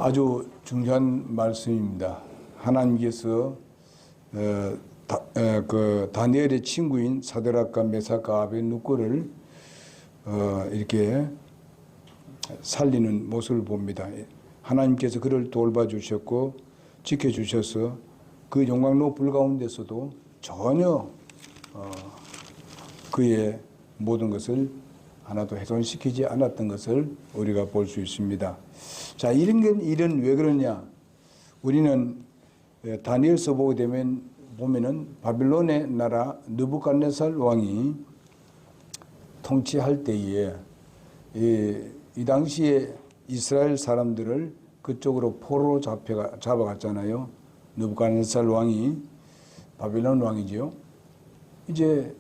아주 중요한 말씀입니다. 하나님께서 다니엘의 친구인 사드락과 메삭과 아벳느고를 이렇게 살리는 모습을 봅니다. 하나님께서 그를 돌봐주셨고 지켜주셔서 그 영광로 불 가운데서도 전혀 그의 모든 것을 하나도 훼손시키지 않았던 것을 우리가 볼 수 있습니다. 자, 이런 일은 왜 그러냐? 우리는 다니엘서 보게 보면은 바빌론의 나라 느부갓네살 왕이 통치할 때에 이 당시에 이스라엘 사람들을 그쪽으로 포로로 잡아갔잖아요. 느부갓네살 왕이 바빌론 왕이지요. 이제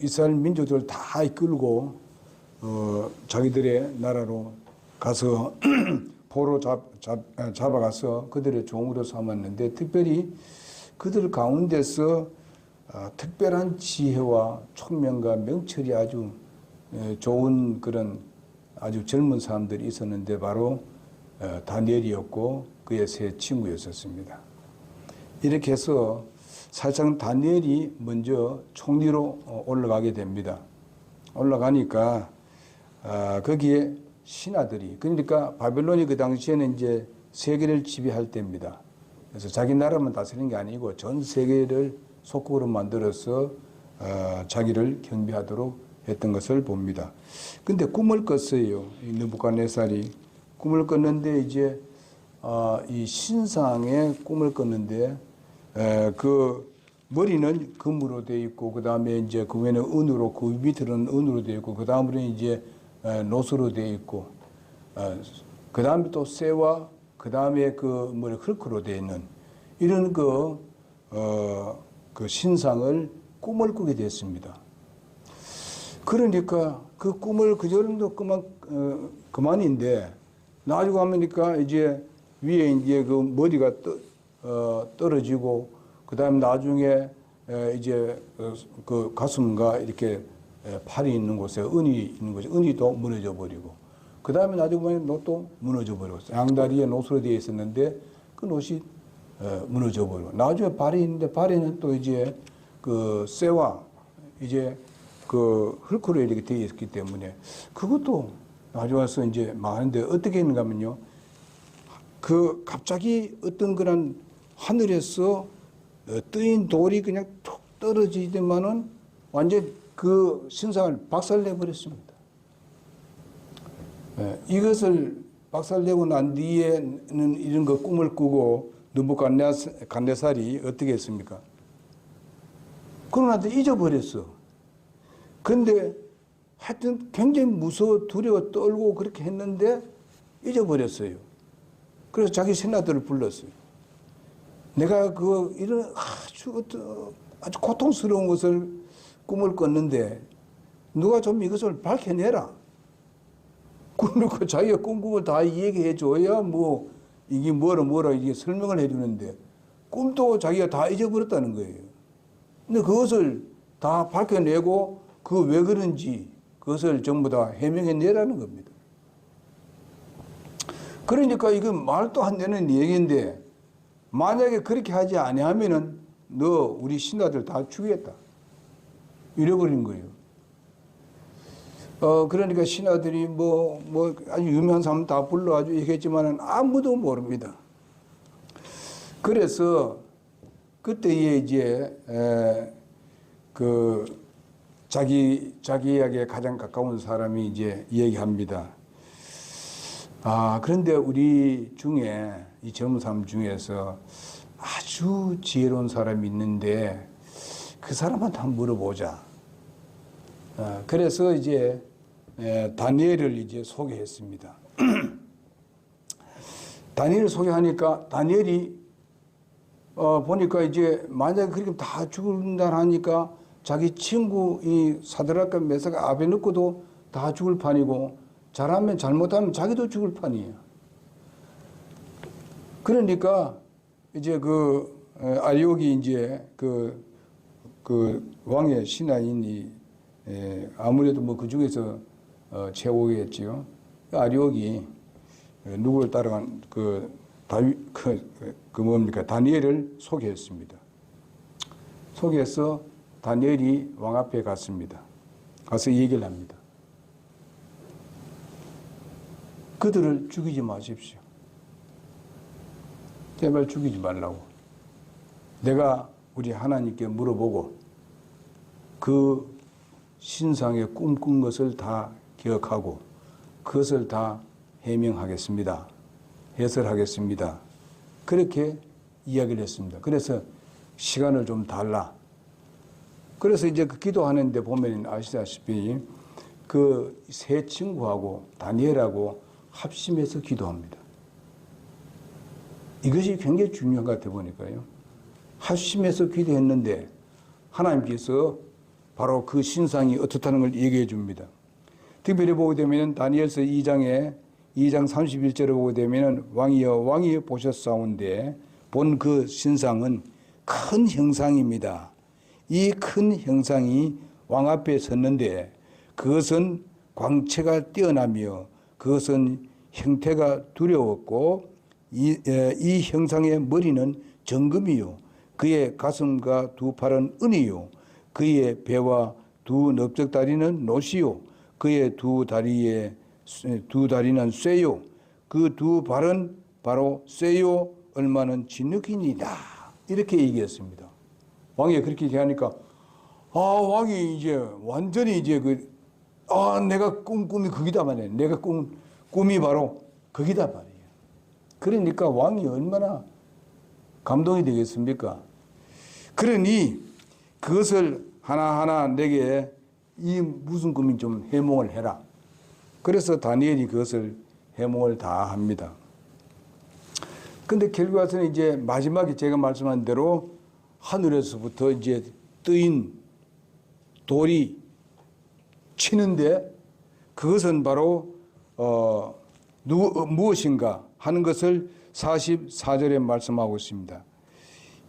이스라엘 민족들을 다 이끌고 자기들의 나라로 가서 포로 잡아가서 그들의 종으로 삼았는데, 특별히 그들 가운데서 특별한 지혜와 총명과 명철이 아주 좋은 그런 아주 젊은 사람들이 있었는데 바로 다니엘이었고 그의 세 친구였었습니다. 이렇게 해서 사실상 다니엘이 먼저 총리로 올라가게 됩니다. 올라가니까 거기에 신하들이, 그러니까 바빌론이 그 당시에는 이제 세계를 지배할 때입니다. 그래서 자기 나라만 다스리는 게 아니고 전 세계를 속국으로 만들어서 자기를 경비하도록 했던 것을 봅니다. 근데 꿈을 꿨어요. 이 느부갓네살이 꿈을 꿨는데 이제 이 신상의 꿈을 꿨는데 그 머리는 금으로 되어 있고, 그 다음에 이제 그 위에는 은으로, 그 밑에는 은으로 되어 있고, 그 다음으로는 이제 노수로 되어 있고, 그 다음에 또 쇠와 그 다음에 그 머리 흙으로 되어 있는 이런 그 신상을 꿈을 꾸게 됐습니다. 그러니까 그 꿈을 그 정도 그만인데 나중에 가면니까 이제 위에 이제 그 머리가 떨어지고, 그 다음에 나중에 이제 그 가슴과 이렇게 팔이 있는 곳에 은이 있는 곳에 은이도 무너져 버리고, 그 다음에 나중에 보면 노도 무너져 버리고, 양다리에 노수로 되어 있었는데 그 노이 무너져 버리고, 나중에 발이 있는데 발에는 또 이제 그 쇠와 이제 그 흙으로 이렇게 되어 있기 때문에 그것도 나중에 와서 이제 많은데 어떻게 했는가 하면요. 그 갑자기 어떤 그런 하늘에서 뜨인 돌이 그냥 툭 떨어지더만은 완전 그 신상을 박살내 버렸습니다. 이것을 박살내고 난 뒤에는 이런 거 꿈을 꾸고 느부갓네살이 어떻게 했습니까? 그러나도 잊어버렸어. 근데 하여튼 굉장히 무서워 두려워 떨고 그렇게 했는데 잊어버렸어요. 그래서 자기 신하들을 불렀어요. 내가 이런 아주 고통스러운 것을 꿈을 꿨는데 누가 좀 이것을 밝혀내라. 그러니까 자기가 꿈꾸고 다 얘기해 줘야 뭐 이게 뭐라 이게 설명을 해 주는데 꿈도 자기가 다 잊어버렸다는 거예요. 근데 그것을 다 밝혀내고 그 왜 그런지 그것을 전부 다 해명해 내라는 겁니다. 그러니까 이건 말도 안 되는 얘기인데 만약에 그렇게 하지 아니하면은 너 우리 신하들 다 죽이겠다. 이래버린 거예요. 그러니까 신하들이 뭐 아주 유명한 사람 다 불러가지고 얘기했지만은 아무도 모릅니다. 그래서 그때에 이제 자기에게 가장 가까운 사람이 이제 얘기합니다. 그런데 우리 중에 이 젊은 사람 중에서 아주 지혜로운 사람이 있는데 그 사람한테 한번 물어보자. 그래서 이제 다니엘을 이제 소개했습니다. 다니엘을 소개하니까 다니엘이 보니까 이제 만약에 그렇게 다 죽는다 하니까 자기 친구 이 사드락과 메삭과 아벳느고도 다 죽을 판이고, 잘하면 잘못하면 자기도 죽을 판이에요. 그러니까 이제 아리옥이 이제 그 왕의 신하인 아무래도 뭐 그 중에서 최고겠지요. 아리옥이 누구를 따라간 다니엘을 소개했습니다. 소개해서 다니엘이 왕 앞에 갔습니다. 가서 얘기를 합니다. 그들을 죽이지 마십시오. 제발 죽이지 말라고. 내가 우리 하나님께 물어보고 그 신상에 꿈꾼 것을 다 기억하고 그것을 다 해명하겠습니다. 해설하겠습니다. 그렇게 이야기를 했습니다. 그래서 시간을 좀 달라. 그래서 이제 그 기도하는데 보면 아시다시피 그 세 친구하고 다니엘하고 합심해서 기도합니다. 이것이 굉장히 중요한 것 같아 보니까요. 합심해서 기도했는데 하나님께서 바로 그 신상이 어떻다는 걸 얘기해 줍니다. 특별히 보게 되면 다니엘서 2장 31절을 보게 되면 왕이여 보셨사온데 본 그 신상은 큰 형상입니다. 이 큰 형상이 왕 앞에 섰는데 그것은 광채가 뛰어나며 그것은 형태가 두려웠고 이 형상의 머리는 정금이요 그의 가슴과 두 팔은 은이요 그의 배와 두 넓적다리는 노시요 그의 두 다리는 쇠요 그 두 발은 바로 쇠요 얼마는 진흙이니이다. 이렇게 얘기했습니다. 왕이 그렇게 얘기하니까 왕이 이제 완전히 이제 내가 꿈이 거기다 말이에요. 내가 꿈이 바로 거기다 말이에요. 그러니까 왕이 얼마나 감동이 되겠습니까? 그러니 그것을 하나하나 내게 이 무슨 꿈이 좀 해몽을 해라. 그래서 다니엘이 그것을 해몽을 다 합니다. 근데 결국 와서는 이제 마지막에 제가 말씀한 대로 하늘에서부터 이제 뜨인 돌이 치는데 그것은 바로 무엇인가 하는 것을 44절에 말씀하고 있습니다.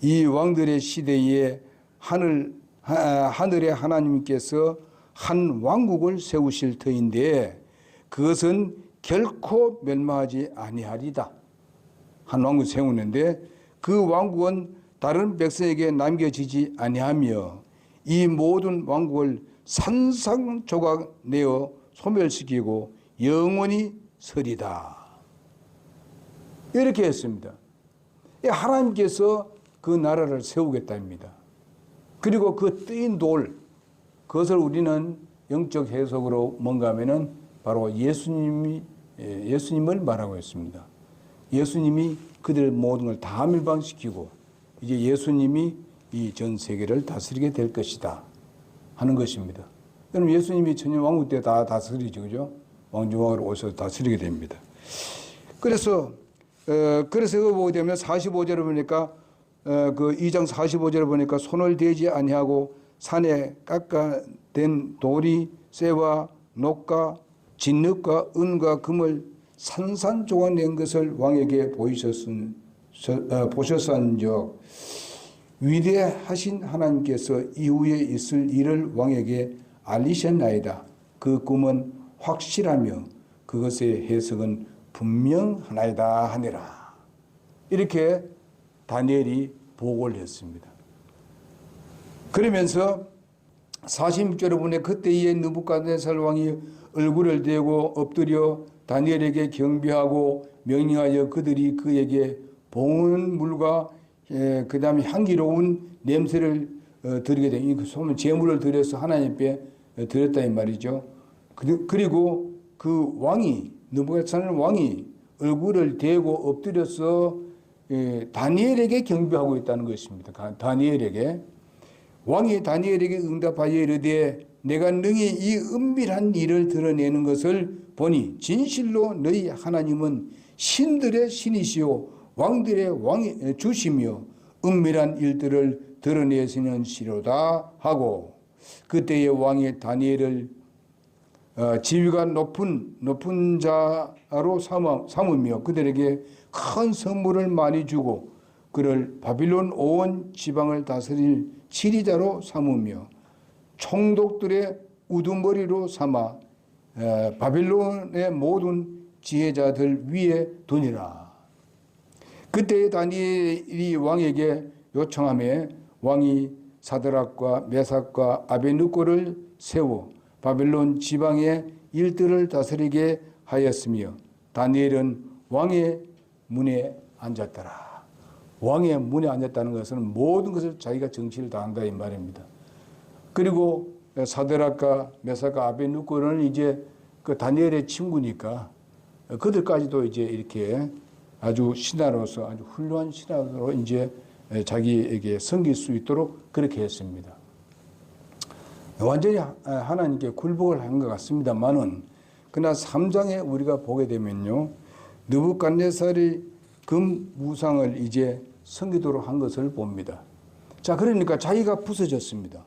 이 왕들의 시대에 하늘의 하나님께서 한 왕국을 세우실 터인데 그것은 결코 멸망하지 아니하리다. 한 왕국 세우는데 그 왕국은 다른 백성에게 남겨지지 아니하며 이 모든 왕국을 산산조각 내어 소멸시키고 영원히 서리다. 이렇게 했습니다. 하나님께서 그 나라를 세우겠다입니다. 그리고 그 뜨인 돌, 그것을 우리는 영적 해석으로 뭔가 하면은 바로 예수님을 말하고 있습니다. 예수님이 그들 모든 걸 다 멸망시키고 이제 예수님이 이 전 세계를 다스리게 될 것이다 하는 것입니다. 그럼 예수님이 천년 왕국 때 다 다스리죠, 그죠? 왕중왕으로 오셔서 다스리게 됩니다. 그래서 이거 보게 되면 45절을 보니까 그 2장 45절을 보니까 손을 대지 아니하고 산에 깎아낸 돌이 쇠와 녹과 진흙과 은과 금을 산산조각 낸 것을 왕에게 보셨은즉 위대하신 하나님께서 이후에 있을 일을 왕에게 알리셨나이다. 그 꿈은 확실하며 그것의 해석은 분명하나이다 하니라. 이렇게 다니엘이 보고를 했습니다. 그러면서 46절에 보니 그때에 느부갓네살 왕이 얼굴을 대고 엎드려 다니엘에게 경배하고 명령하여 그들이 그에게 봉은 물과 그 다음에 향기로운 냄새를 드리게 되니 그 소문 제물을 드려서 하나님께 드렸다 이 말이죠. 그리고 그 왕이 느부갓네살 왕이 얼굴을 대고 엎드려서 다니엘에게 경배하고 있다는 것입니다. 다니엘에게 왕이 다니엘에게 응답하여 이르되 내가 능히 이 은밀한 일을 드러내는 것을 보니 진실로 너희 하나님은 신들의 신이시오 왕들의 왕이 주시며 은밀한 일들을 드러내시는 시로다 하고 그때의 왕이 다니엘을 지위가 높은 자로 삼으며 그들에게 큰 선물을 많이 주고 그를 바빌론 온 지방을 다스릴 지리자로 삼으며 총독들의 우두머리로 삼아 바빌론의 모든 지혜자들 위에 두니라. 그때 다니엘이 왕에게 요청하며 왕이 사드락과 메삭과 아베느고를 세워 바벨론 지방의 일들을 다스리게 하였으며 다니엘은 왕의 문에 앉았더라. 왕의 문에 앉았다는 것은 모든 것을 자기가 정치를 다 한다 이 말입니다. 그리고 사드락과 메삭과 아베느고는 이제 그 다니엘의 친구니까 그들까지도 이제 이렇게 아주 신하로서 아주 훌륭한 신하로 이제 자기에게 섬길 수 있도록 그렇게 했습니다. 완전히 하나님께 굴복을 한 것 같습니다만은 그러나 3장에 우리가 보게 되면요, 느부갓네살이 금 우상을 이제 섬기도록 한 것을 봅니다. 자, 그러니까 자기가 부서졌습니다.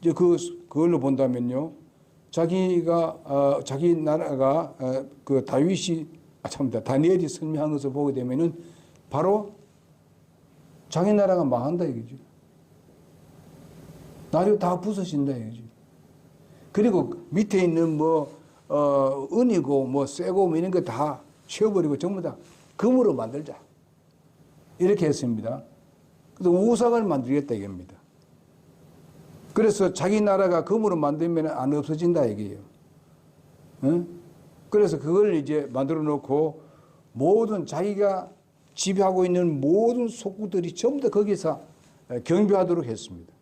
이제 그걸로 본다면요, 자기 나라가 그 다니엘이 설명한 것을 보게 되면은 바로 자기 나라가 망한다 이거죠. 나라가 다 부서진다 이거죠. 그리고 밑에 있는 은이고 쇠고 이런 거 다 치워버리고 전부 다 금으로 만들자. 이렇게 했습니다. 그래서 우상을 만들겠다 이겁니다. 그래서 자기 나라가 금으로 만들면 안 없어진다 이게요. 응? 그래서 그걸 이제 만들어 놓고 모든 자기가 지배하고 있는 모든 속구들이 전부 다 거기서 경배하도록 했습니다.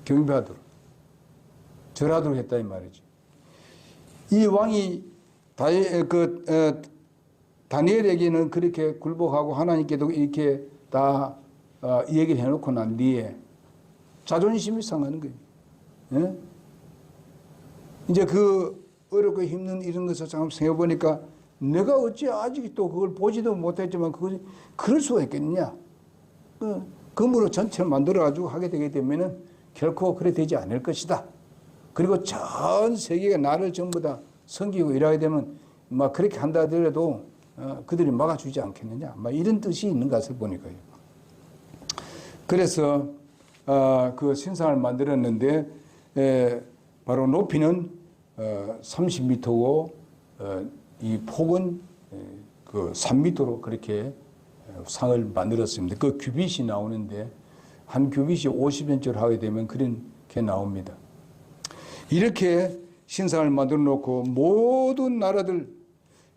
경배하도록. 절하도록 했다 이 말이죠. 이 왕이 다니엘에게는 그렇게 굴복하고 하나님께도 이렇게 다 얘기를 해놓고 난 뒤에 자존심이 상하는 거예요. 예? 이제 그 어렵고 힘든 이런 것을 참 생각해보니까 내가 어찌 아직도 그걸 보지도 못했지만 그것이 그럴 수가 있겠느냐. 금으로 전체를 만들어가지고 하게 되게 되면은 결코 그래 되지 않을 것이다. 그리고 전 세계가 나를 전부 다 섬기고 일하게 되면 막 그렇게 한다 하더라도 그들이 막아주지 않겠느냐. 막 이런 뜻이 있는 것을 보니까요. 그래서 그 신상을 만들었는데 바로 높이는 30m고 이 폭은 그 3m로 그렇게 상을 만들었습니다. 그 규빗이 나오는데 한 규빗이 50cm를 하게 되면 그렇게 나옵니다. 이렇게 신상을 만들어 놓고 모든 나라들,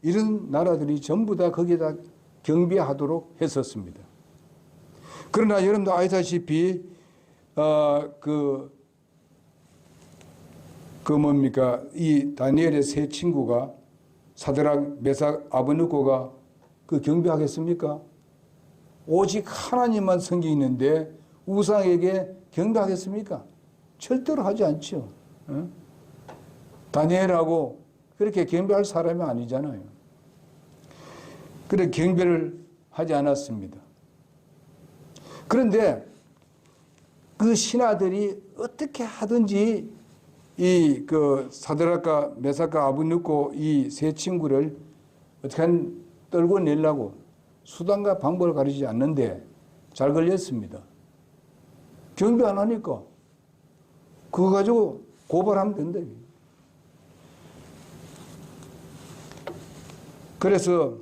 이런 나라들이 전부 다 거기에다 경배하도록 했었습니다. 그러나 여러분도 아시다시피 이 다니엘의 세 친구가 사드락, 메삭, 아베느고가 그 경배하겠습니까? 오직 하나님만 섬기는데 우상에게 경배하겠습니까? 절대로 하지 않죠. 다니엘하고 그렇게 경배할 사람이 아니잖아요. 그래 경배를 하지 않았습니다. 그런데 그 신하들이 어떻게 하든지 이 사드락과 메삭과 아베느고 이 세 친구를 어떻게 떨고 내려고 수단과 방법을 가르치지 않는데 잘 걸렸습니다. 경배 안 하니까 그거 가지고 고발하면 된다. 그래서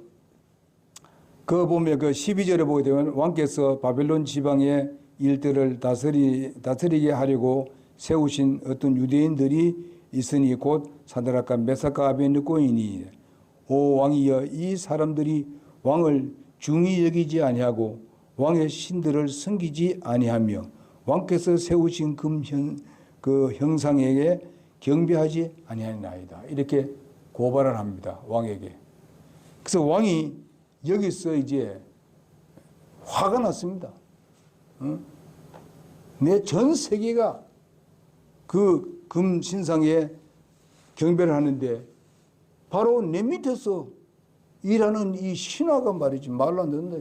그 보면 그 12절에 보게 되면 왕께서 바벨론 지방의 일들을 다스리게 하려고 세우신 어떤 유대인들이 있으니 곧 사드락과 메삭과 아베느고이니 오 왕이여 이 사람들이 왕을 중히 여기지 아니하고 왕의 신들을 섬기지 아니하며 왕께서 세우신 그 형상에게 경배하지 아니하나이다. 이렇게 고발을 합니다. 왕에게. 그래서 왕이 여기서 이제 화가 났습니다. 내 전 세계가 그 금 신상에 경배를 하는데 바로 내 밑에서 일하는 이 신하가 말이지 말로 안 된다.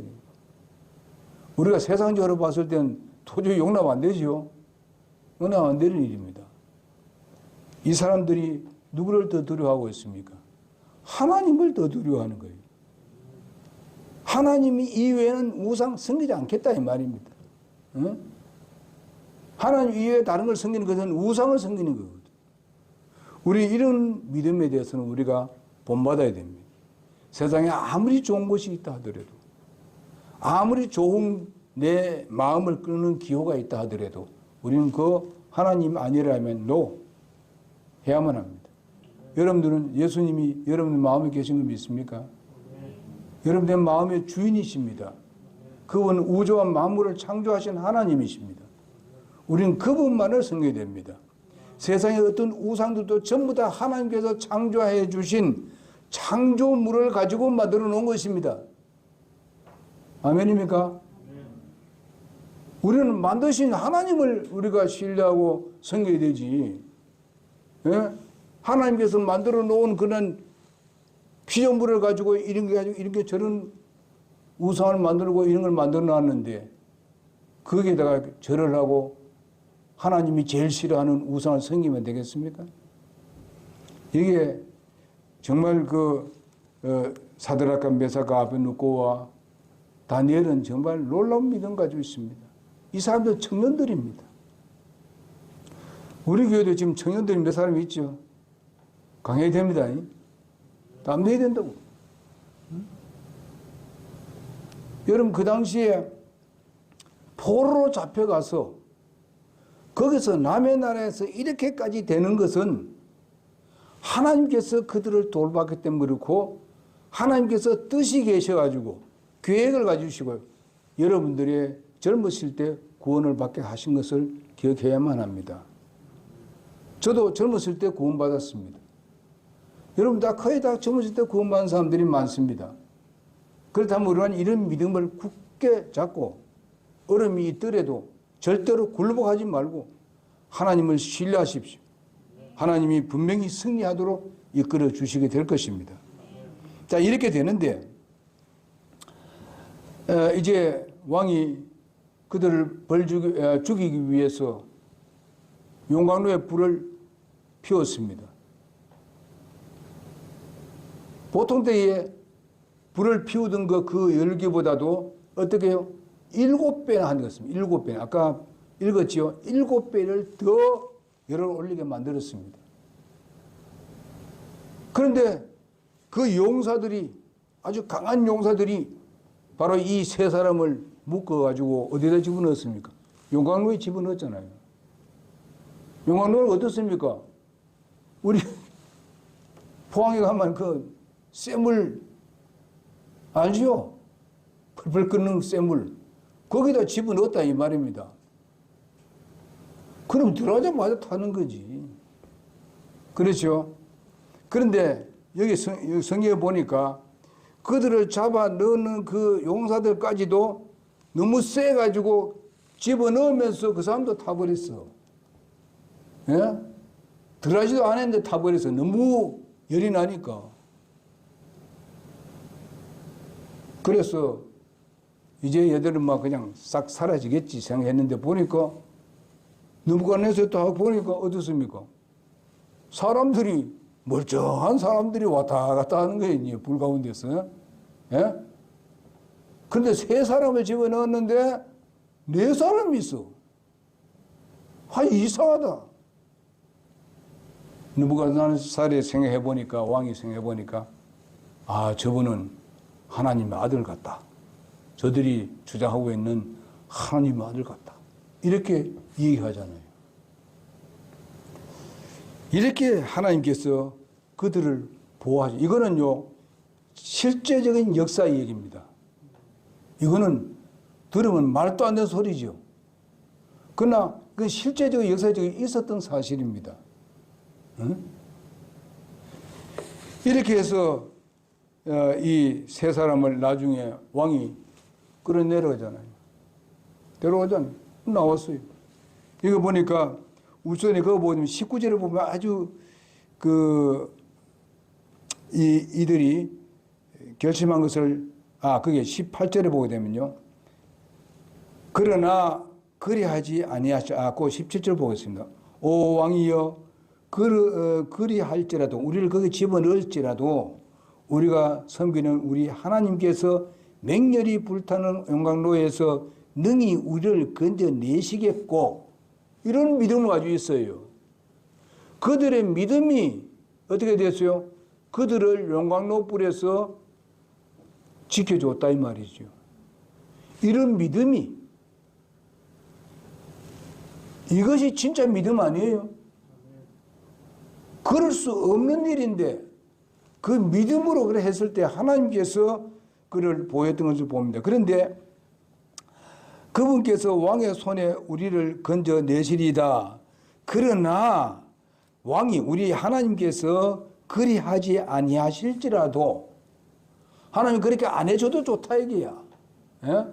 우리가 세상적으로 봤을 땐 도저히 용납 안 되죠. 용납 안 되는 일입니다. 이 사람들이 누구를 더 두려워하고 있습니까? 하나님을 더 두려워하는 거예요. 하나님이 이외에는 우상 섬기지 않겠다 이 말입니다. 응? 하나님 이외에 다른 걸 섬기는 것은 우상을 섬기는 거거든요. 우리 이런 믿음에 대해서는 우리가 본받아야 됩니다. 세상에 아무리 좋은 것이 있다 하더라도, 아무리 좋은 내 마음을 끄는 기호가 있다 하더라도 우리는 그 하나님 아니라면 노 해야만 합니다. 여러분들은 예수님이 여러분의 마음에 계신 거 믿습니까? 여러분의 마음의 주인이십니다. 그분은 우주와 만물을 창조하신 하나님이십니다. 우리는 그분만을 섬겨야 됩니다. 세상의 어떤 우상들도 전부 다 하나님께서 창조해 주신 창조물을 가지고 만들어 놓은 것입니다. 아멘입니까? 우리는 만드신 하나님을 우리가 신뢰하고 섬겨야 되지. 예? 하나님께서 만들어 놓은 그런 피조물을 가지고 이렇게 저런 우상을 만들고 이런 걸 만들어 놨는데 거기에다가 절을 하고 하나님이 제일 싫어하는 우상을 섬기면 되겠습니까? 이게 정말 사드락과 메사가 아벤누고와 다니엘은 정말 놀라운 믿음 가지고 있습니다. 이 사람들 청년들입니다. 우리 교회도 지금 청년들이 몇 사람이 있죠. 강해야 됩니다. 땀 내야 된다고. 여러분 그 당시에 포로로 잡혀가서 거기서 남의 나라에서 이렇게까지 되는 것은 하나님께서 그들을 돌봤기 때문에 그렇고 하나님께서 뜻이 계셔가지고 계획을 가지시고 여러분들의 젊으실 때 구원을 받게 하신 것을 기억해야만 합니다. 저도 젊었을 때 구원받았습니다. 여러분 다 거의 다 젊었을 때 구원받은 사람들이 많습니다. 그렇다면 우리는 이런 믿음을 굳게 잡고 어려움이 있더라도 절대로 굴복하지 말고 하나님을 신뢰하십시오. 하나님이 분명히 승리하도록 이끌어 주시게 될 것입니다. 자, 이렇게 되는데 이제 왕이 그들을 죽이기 위해서 용광로에 불을 피웠습니다. 보통 때에 불을 피우던 그 열기보다도 어떻게 해요? 7배나 한 것입니다. 7배. 아까 읽었지요? 7배를 더 열을 올리게 만들었습니다. 그런데 그 용사들이 아주 강한 용사들이 바로 이 세 사람을 묶어가지고 어디다 집어넣었습니까? 용광로에 집어넣었잖아요. 용광로는 어떻습니까? 우리 포항에 가면 그 쇠물 알지요? 펄펄 끓는 쇠물. 거기다 집어넣었다 이 말입니다. 그럼 들어가자마자 타는 거지. 그렇죠? 그런데 여기 성경에 보니까 그들을 잡아 넣는 그 용사들까지도 너무 세가지고 집어넣으면서 그 사람도 타버렸어. 예? 들어가지도 않았는데 타버렸어. 너무 열이 나니까. 그래서 이제 얘들은 막 그냥 싹 사라지겠지 생각했는데 보니까 느부갓네살 딱 보니까 어떻습니까? 사람들이 멀쩡한 사람들이 왔다 갔다 하는 거예요. 불 가운데서. 예? 근데 3사람을 집어넣었는데 4사람이 있어. 이상하다. 느부갓네살이 생각해보니까, 왕이 생각해보니까, 저분은 하나님의 아들 같다. 저들이 주장하고 있는 하나님의 아들 같다. 이렇게 얘기하잖아요. 이렇게 하나님께서 그들을 보호하죠. 이거는요, 실제적인 역사의 얘기입니다. 이거는 들으면 말도 안 되는 소리죠. 그러나 그 실제적인 역사적인 있었던 사실입니다. 응? 이렇게 해서 이 세 사람을 나중에 왕이 끌어내려가잖아요. 데려가잖아요. 나왔어요. 이거 보니까 우선에 그거 보면 19절을 보면 아주 이들이 결심한 것을 그게 18절에 보게 되면요. 그러나 그리하지 아니하시고 그 17절 보겠습니다. 오 왕이여 그리할지라도 우리를 거기 집어넣을지라도 우리가 섬기는 우리 하나님께서 맹렬히 불타는 용광로에서 능히 우리를 건져내시겠고 이런 믿음을 가지고 있어요. 그들의 믿음이 어떻게 됐어요? 그들을 용광로 불에서 지켜줬다 이 말이죠. 이런 믿음이, 이것이 진짜 믿음 아니에요? 그럴 수 없는 일인데 그 믿음으로 그래 했을 때 하나님께서 그를 보였던 것을 봅니다. 그런데 그분께서 왕의 손에 우리를 건져내시리다. 그러나 왕이, 우리 하나님께서 그리하지 아니하실지라도, 하나님 그렇게 안 해줘도 좋다 얘기야. 예?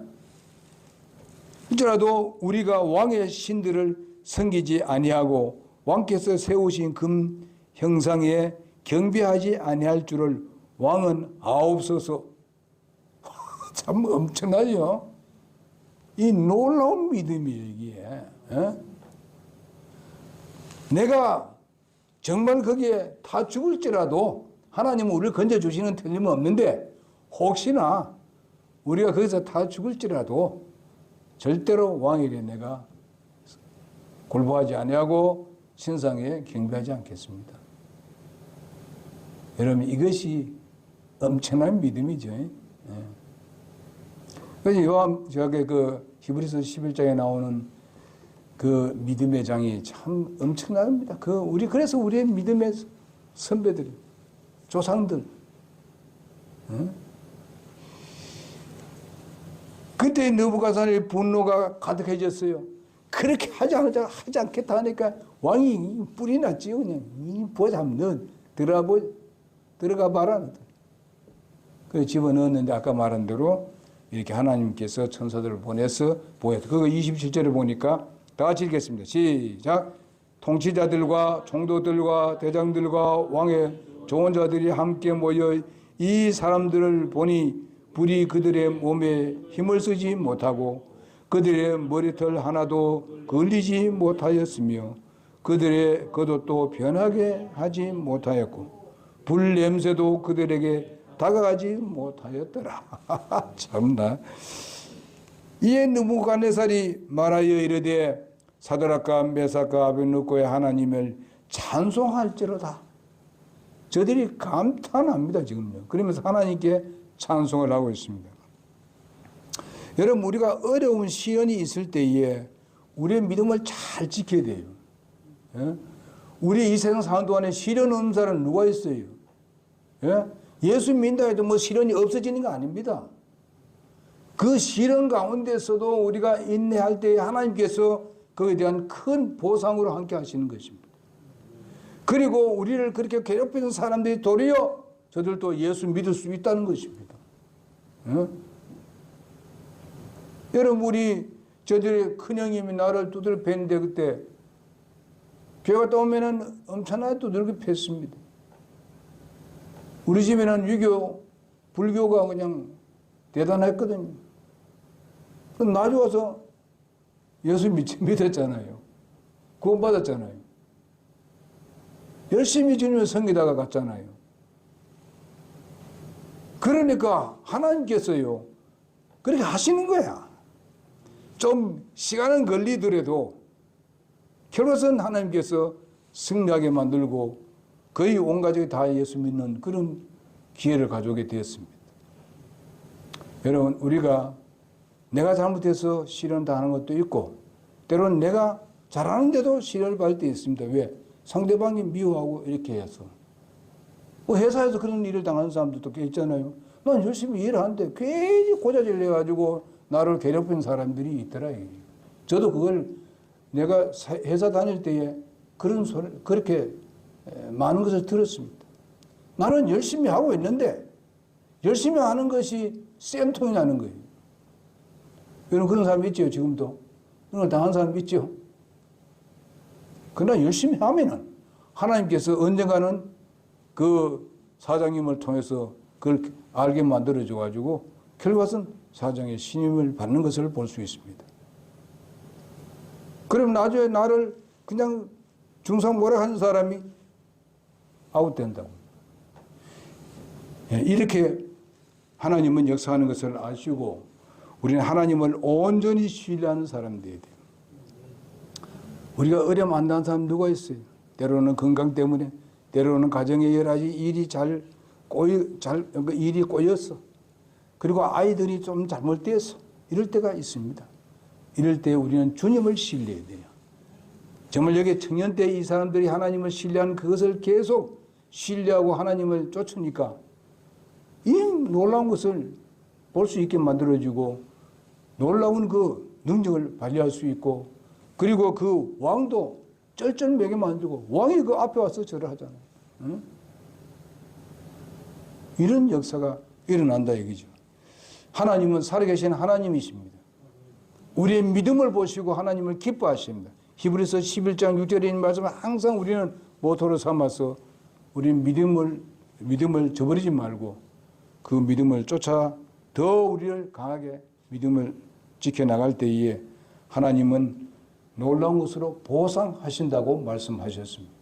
일지라도 우리가 왕의 신들을 섬기지 아니하고 왕께서 세우신 금 형상에 경배하지 아니할 줄을 왕은 아옵소서. 참 엄청나죠? 이 놀라운 믿음이에요, 이게. 에? 내가 정말 거기에 다 죽을지라도 하나님은 우리를 건져주시는 틀림없는데, 혹시나 우리가 거기서 다 죽을지라도 절대로 왕에게 내가 굴복하지 아니하고 신상에 경배하지 않겠습니다. 여러분, 이것이 엄청난 믿음이죠. 예. 그래서 저게 그 히브리서 11장에 나오는 그 믿음의 장이 참 엄청납니다. 그래서 우리의 믿음의 선배들, 조상들. 예? 그때 느부갓네살의 분노가 가득해졌어요. 그렇게 하지 않겠다 하니까 왕이 뿔이 났지요. 그냥 보자, 너 들어가 봐라. 그래서 집어넣었는데 아까 말한 대로 이렇게 하나님께서 천사들을 보내서 보였다. 그거 27절에 보니까 다 같이 읽겠습니다. 시작. 통치자들과 총독들과 대장들과 왕의 조언자들이 함께 모여 이 사람들을 보니 불이 그들의 몸에 힘을 쓰지 못하고 그들의 머리털 하나도 걸리지 못하였으며 그들의 겉옷도 변하게 하지 못하였고 불 냄새도 그들에게 다가가지 못하였더라. 참나. 이에 느부갓네살이 말하여 이르되 사드락과 메삭과 아벳느고의 하나님을 찬송할지로다. 저들이 감탄합니다, 지금요. 그러면서 하나님께 찬송을 하고 있습니다. 여러분, 우리가 어려운 시련이 있을 때에 우리의 믿음을 잘 지켜야 돼요. 예? 우리 이 세상 사는 동안에 시련 없는 사람은 누가 있어요? 예? 예수 믿는다 해도 뭐 시련이 없어지는 거 아닙니다. 그 시련 가운데서도 우리가 인내할 때 하나님께서 그에 대한 큰 보상으로 함께 하시는 것입니다. 그리고 우리를 그렇게 괴롭히는 사람들이 도리어 저들도 예수 믿을 수 있다는 것입니다. 예? 여러분, 저들의 큰형님이 나를 두들겨 팼는데 그때 비가 오면은 엄청나게 두들겨 팼습니다. 우리 집에는 불교가 그냥 대단했거든요. 그럼 나중에 와서 예수 믿었잖아요. 구원받았잖아요. 열심히 주님을 섬기다가 갔잖아요. 그러니까 하나님께서요, 그렇게 하시는 거야. 좀 시간은 걸리더라도 결국은 하나님께서 승리하게 만들고 거의 온 가족이 다 예수 믿는 그런 기회를 가져오게 되었습니다. 여러분, 우리가 내가 잘못해서 시련 당하는 것도 있고 때로는 내가 잘하는데도 시련을 받을 때 있습니다. 왜? 상대방이 미워하고 이렇게 해서. 뭐 회사에서 그런 일을 당하는 사람들도 꽤 있잖아요. 난 열심히 일하는데 괜히 고자질 내가지고 나를 괴롭히는 사람들이 있더라. 저도 그걸 내가 회사 다닐 때에 그런 소리, 그렇게 많은 것을 들었습니다. 나는 열심히 하고 있는데 열심히 하는 것이 쌤통이 나는 거예요. 여러분, 그런 사람 있죠, 지금도? 그런 걸 당한 사람 있죠? 그러나 열심히 하면은 하나님께서 언젠가는 그 사장님을 통해서 그걸 알게 만들어줘가지고 결과는 사장의 신임을 받는 것을 볼 수 있습니다. 그럼 나중에 나를 그냥 중상모략 하는 사람이 아웃된다고. 이렇게 하나님은 역사하는 것을 아시고 우리는 하나님을 온전히 신뢰하는 사람들이 돼요. 우리가 어려움 안 당한 사람 누가 있어요? 때로는 건강 때문에, 때로는 가정에 여러 가지 일이 일이 꼬였어. 그리고 아이들이 좀 잘못돼서 이럴 때가 있습니다. 이럴 때 우리는 주님을 신뢰해야 돼요. 정말 여기 청년 때 이 사람들이 하나님을 신뢰한 그것을 계속 신뢰하고 하나님을 쫓으니까 이 놀라운 것을 볼 수 있게 만들어지고 놀라운 그 능력을 발휘할 수 있고 그리고 그 왕도 쩔쩔매게 만들고 왕이 그 앞에 와서 절을 하잖아요. 응? 이런 역사가 일어난다 얘기죠. 하나님은 살아계신 하나님이십니다. 우리의 믿음을 보시고 하나님을 기뻐하십니다. 히브리서 11장 6절에 있는 말씀은 항상 우리는 모토로 삼아서 우리 믿음을 저버리지 말고 그 믿음을 쫓아 더 우리를 강하게 믿음을 지켜나갈 때에 하나님은 놀라운 것으로 보상하신다고 말씀하셨습니다.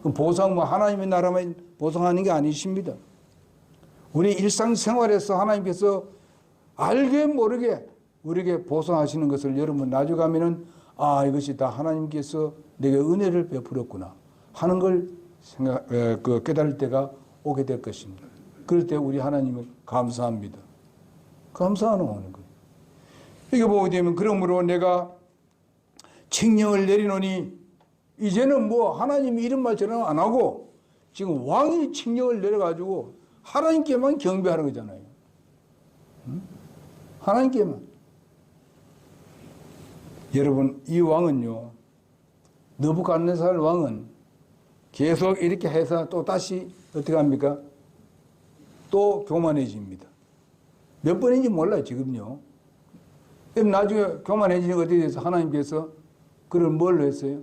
그 보상 하나님의 나라만 보상하는 게 아니십니다. 우리 일상생활에서 하나님께서 알게 모르게 우리에게 보상하시는 것을 여러분 나중에 이것이 다 하나님께서 내게 은혜를 베풀었구나 하는 걸 깨달을 때가 오게 될 것입니다. 그럴 때 우리 하나님을 감사합니다. 감사하는 거예요. 이게 보게 되면 그러므로 내가 칙령을 내리노니 이제는 하나님이 이런 말 저런 안 하고 지금 왕이 칙령을 내려가지고 하나님께만 경배하는 거잖아요. 하나님께만. 여러분 이 왕은요 느부갓네살 왕은 계속 이렇게 해서 또 다시 어떻게 합니까? 또 교만해집니다. 몇 번인지 몰라요 지금요. 나중에 교만해지는 것에 대해서 하나님께서 그를 뭘로 했어요?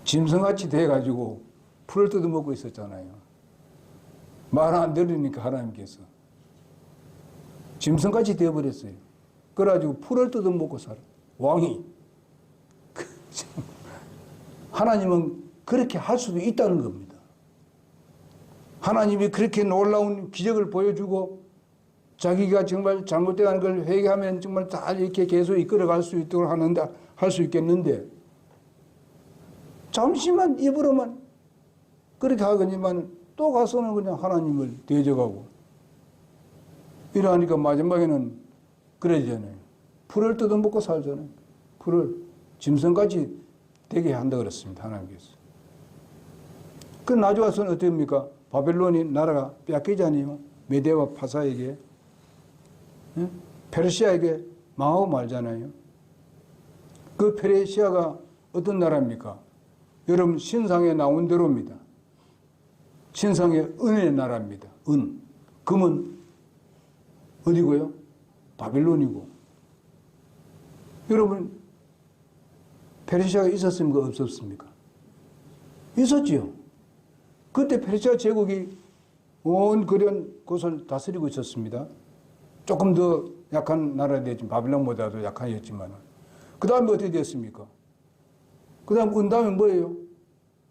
짐승같이 돼가지고 풀을 뜯어먹고 있었잖아요. 말 안 들으니까 하나님께서 짐승같이 되어버렸어요. 그래가지고 풀을 뜯어먹고 살아. 왕이. 하나님은 그렇게 할 수도 있다는 겁니다. 하나님이 그렇게 놀라운 기적을 보여주고 자기가 정말 잘못되는 걸 회개하면 정말 다 이렇게 계속 이끌어갈 수 있도록 할 수 있겠는데 잠시만 입으로만 그렇게 하거니만 또 가서는 그냥 하나님을 대적하고 이러니까 마지막에는 그러잖아요. 풀을 뜯어먹고 살잖아요. 풀을 짐승까지 되게 한다 그랬습니다. 하나님께서. 그 나중에 와서는 어떻게 합니까? 바벨론이 나라가 뺏기잖아요. 메대와 파사에게. 페르시아에게 망하고 말잖아요. 그 페르시아가 어떤 나라입니까? 여러분 신상에 나온 대로입니다. 신상의 은의 나라입니다. 은. 금은 어디고요? 바벨론이고. 여러분 페르시아가 있었습니까? 없었습니까? 있었지요. 그때 페르시아 제국이 온 그런 곳을 다스리고 있었습니다. 조금 더 약한 나라였지만 바벨론보다도 약하였지만 그 다음에 어떻게 됐습니까? 그 다음에 뭐예요?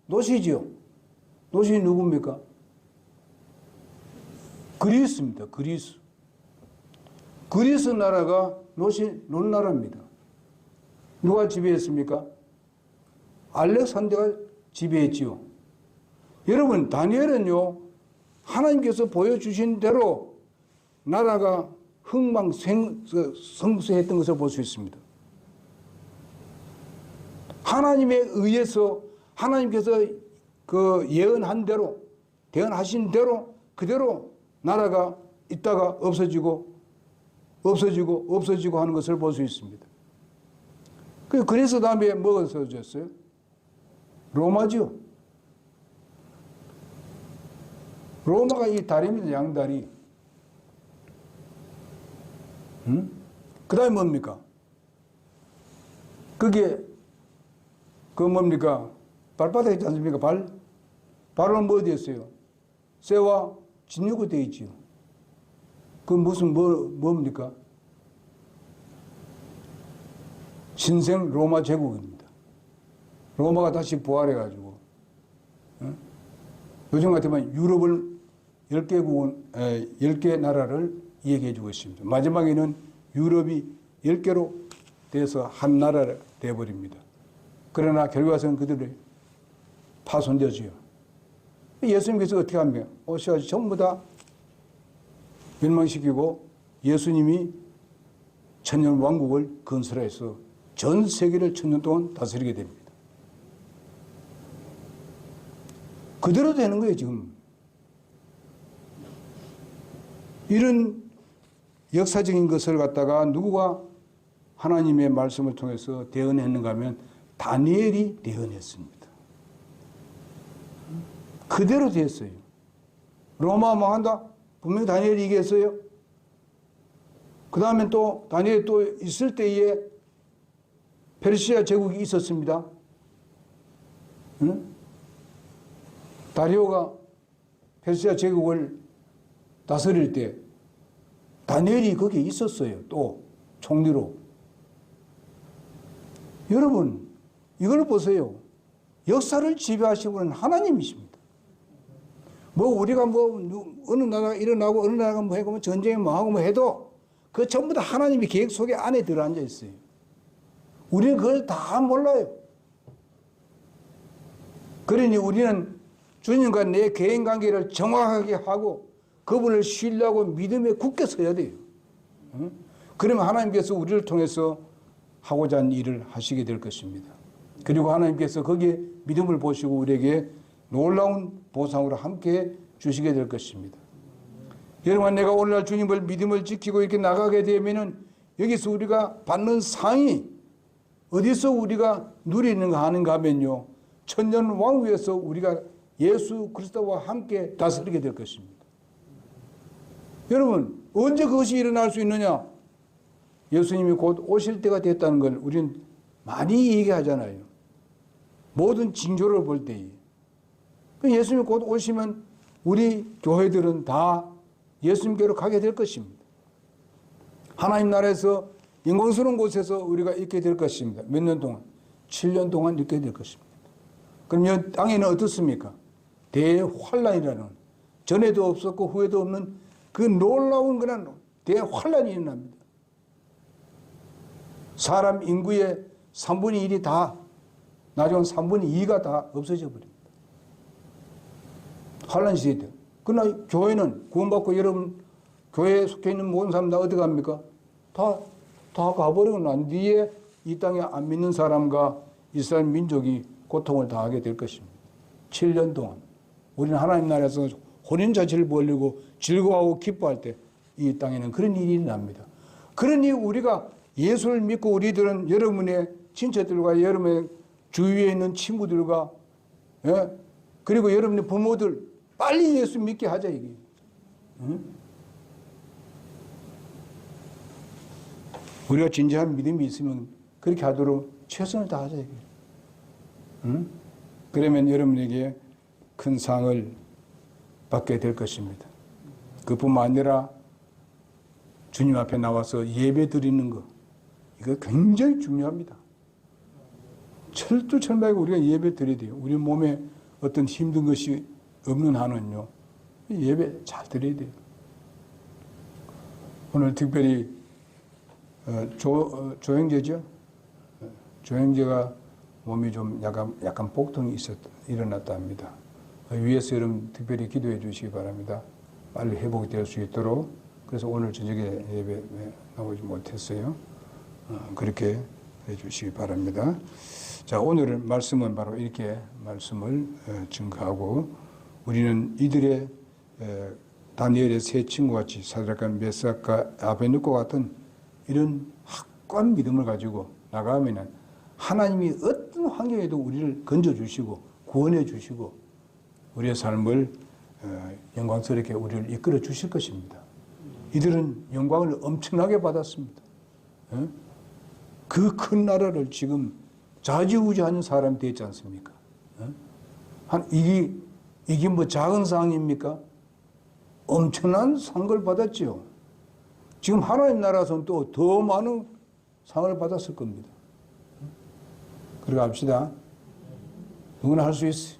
노시지요. 노시 누굽니까? 그리스입니다. 그리스. 그리스 나라가 논 나라입니다. 누가 지배했습니까? 알렉산더가 지배했지요. 여러분 다니엘은요 하나님께서 보여주신 대로 나라가 흥망성쇠했던 것을 볼 수 있습니다. 하나님에 의해서 하나님께서 그 예언한 대로 대언하신 대로 그대로 나라가 있다가 없어지고 하는 것을 볼 수 있습니다. 그래서 다음에 뭐가 세워졌어요? 로마죠. 로마가 이 다리입니다. 양다리. 그 다음에 뭡니까? 그게 뭡니까? 발바닥 있지 않습니까? 발은 뭐 되었어요? 쇠와 진유가 되어 있지요. 그 무슨 뭡니까? 신생 로마 제국입니다. 로마가 다시 부활해가지고 요즘 같으면 유럽을 10개 나라를 얘기해 주고 있습니다. 마지막에는 유럽이 10개로 돼서 한 나라가 되어버립니다. 그러나 결과적으로 그들이 파손되지요. 예수님께서 어떻게 합니까? 오셔서 전부 다 멸망시키고 예수님이 천년 왕국을 건설해서 전 세계를 천년 동안 다스리게 됩니다. 그대로 되는 거예요, 지금. 이런 역사적인 것을 갖다가 누구가 하나님의 말씀을 통해서 대언했는가 하면 다니엘이 대언했습니다. 그대로 됐어요. 로마 망한다? 분명히 다니엘이 얘기했어요. 그 다음에 또 다니엘이 또 있을 때에 페르시아 제국이 있었습니다. 응? 다리오가 페르시아 제국을 다스릴 때 다니엘이 거기에 있었어요. 또 총리로. 여러분 이걸 보세요. 역사를 지배하시고 있는 하나님이십니다. 뭐 우리가 뭐 어느 나라가 일어나고 어느 나라가 뭐 하고 뭐 전쟁이 뭐 하고 뭐 해도 그 전부 다 하나님의 계획 속에 안에 들어앉아 있어요. 우리는 그걸 다 몰라요. 그러니 우리는 주님과 내 개인 관계를 정확하게 하고 그분을 신뢰하고 믿음에 굳게 서야 돼요. 그러면 하나님께서 우리를 통해서 하고자 하는 일을 하시게 될 것입니다. 그리고 하나님께서 거기에 믿음을 보시고 우리에게 놀라운 보상으로 함께 주시게 될 것입니다. 여러분, 내가 오늘날 주님을 믿음을 지키고 이렇게 나가게 되면은 여기서 우리가 받는 상이 어디서 우리가 누리는가 하는가 하면요, 천년 왕국에서 우리가 예수 그리스도와 함께 다스리게 될 것입니다. 여러분, 언제 그것이 일어날 수 있느냐? 예수님이 곧 오실 때가 됐다는 걸 우리는 많이 얘기하잖아요. 모든 징조를 볼 때에. 예수님이 곧 오시면 우리 교회들은 다 예수님께로 가게 될 것입니다. 하나님 나라에서 영광스러운 곳에서 우리가 있게 될 것입니다. 몇 년 동안? 7년 동안 있게 될 것입니다. 그럼 이 땅에는 어떻습니까? 대환란이라는, 전에도 없었고 후에도 없는 그 놀라운 그런 대환란이 일어납니다. 사람 인구의 3분의 1이 다, 나중에 3분의 2가 다 없어져 버립니다. 환란 시대. 그러나 교회는 구원받고 여러분 교회에 속해 있는 모든 사람 다 어디 갑니까? 다 가버리고 난 뒤에 이 땅에 안 믿는 사람과 이스라엘 민족이 고통을 당하게 될 것입니다. 7년 동안 우리는 하나님 나라에서 혼인잔치를 벌리고 즐거워하고 기뻐할 때 이 땅에는 그런 일이 일어납니다. 그러니 우리가 예수를 믿고 우리들은 여러분의 친척들과 여러분의 주위에 있는 친구들과, 예? 그리고 여러분의 부모들 빨리 예수 믿게 하자 이게. 응? 우리가 진지한 믿음이 있으면 그렇게 하도록 최선을 다하자 이게. 응? 그러면 여러분에게 큰 상을 받게 될 것입니다. 그뿐만 아니라 주님 앞에 나와서 예배 드리는 것, 이거 굉장히 중요합니다. 철두철미하게 우리가 예배 드려야 돼요. 우리 몸에 어떤 힘든 것이 없는 한은요, 예배 잘 드려야 돼요. 오늘 특별히 조형제죠. 조형제가 몸이 좀 약간 복통이 일어났다 합니다. 위에서 여러분 특별히 기도해 주시기 바랍니다. 빨리 회복이 될 수 있도록. 그래서 오늘 저녁에 예배 나오지 못했어요. 그렇게 해 주시기 바랍니다. 자, 오늘 말씀은 바로 이렇게 말씀을 증거하고, 우리는 이들의 다니엘의 세 친구같이 사드락과 메삭과 아베느고 같은 이런 확고한 믿음을 가지고 나가면은 하나님이 어떤 환경에도 우리를 건져주시고 구원해 주시고 우리의 삶을 영광스럽게 우리를 이끌어 주실 것입니다. 이들은 영광을 엄청나게 받았습니다. 그 큰 나라를 지금 좌지우지하는 사람이 되지 않습니까? 이게 뭐 작은 상입니까? 엄청난 상을 받았지요. 지금 하나님 나라에서는 또 더 많은 상을 받았을 겁니다. 그러고 합시다. 누구나 할 수 있어요.